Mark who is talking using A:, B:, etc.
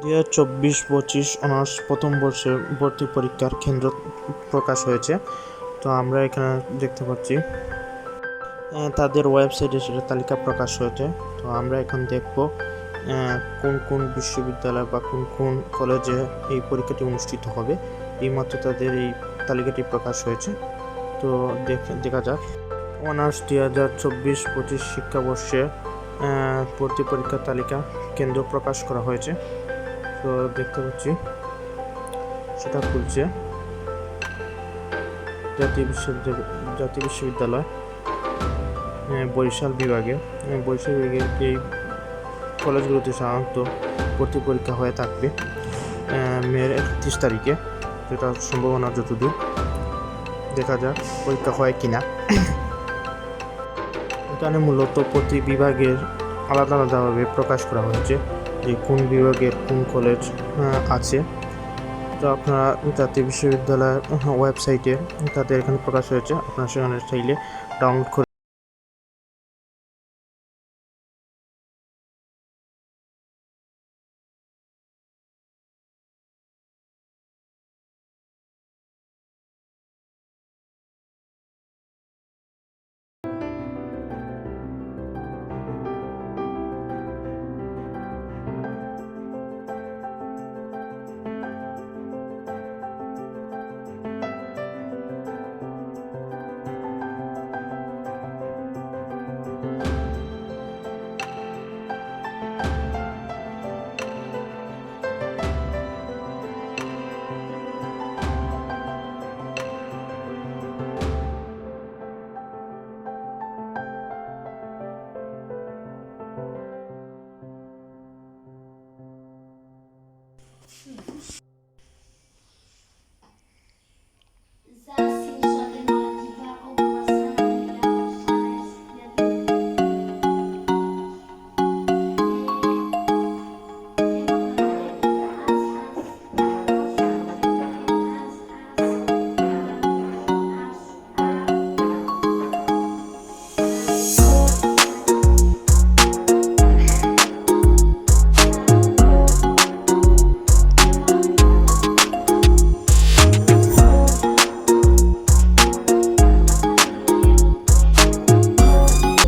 A: 2024-25 honours প্রথম বর্ষের ভর্তি পরীক্ষার কেন্দ্র প্রকাশ হয়েছে। তো আমরা এখানে দেখতে পাচ্ছি তাদের ওয়েবসাইটে সেটা তালিকা প্রকাশ হয়েছে। তো আমরা এখন দেখব কোন কোন বিশ্ববিদ্যালয় বা কোন কোন কলেজে এই পরীক্ষাটি অনুষ্ঠিত হবে। এইমাত্র তাদের এই তালিকাটি প্রকাশ হয়েছে। তো দেখা যাক। অনার্স 2024-25 শিক্ষাবর্ষে ভর্তি পরীক্ষার তালিকা কেন্দ্র প্রকাশ করা হয়েছে। তো দেখতে পাচ্ছি সেটা খুলছে। জাতীয় বিশ্ববিদ্যালয় বরিশাল বিভাগের এই কলেজগুলোতে সাধারণত ভর্তি পরীক্ষা হয়ে থাকবে মের 31 তারিখে, যেটা সম্ভাবনা যতদূর। দেখা যাক পরীক্ষা হয় কিনা। এখানে মূলত প্রতি বিভাগের আলাদা আলাদাভাবে প্রকাশ করা হয়েছে যে কোন বিভাগের কোন কলেজ আছে। তো আপনারা জাতীয় বিশ্ববিদ্যালয়ের ওয়েবসাইটে তাদের এখানে প্রকাশ হয়েছে, আপনারা সেখানে চাইলে ডাউনলোড করে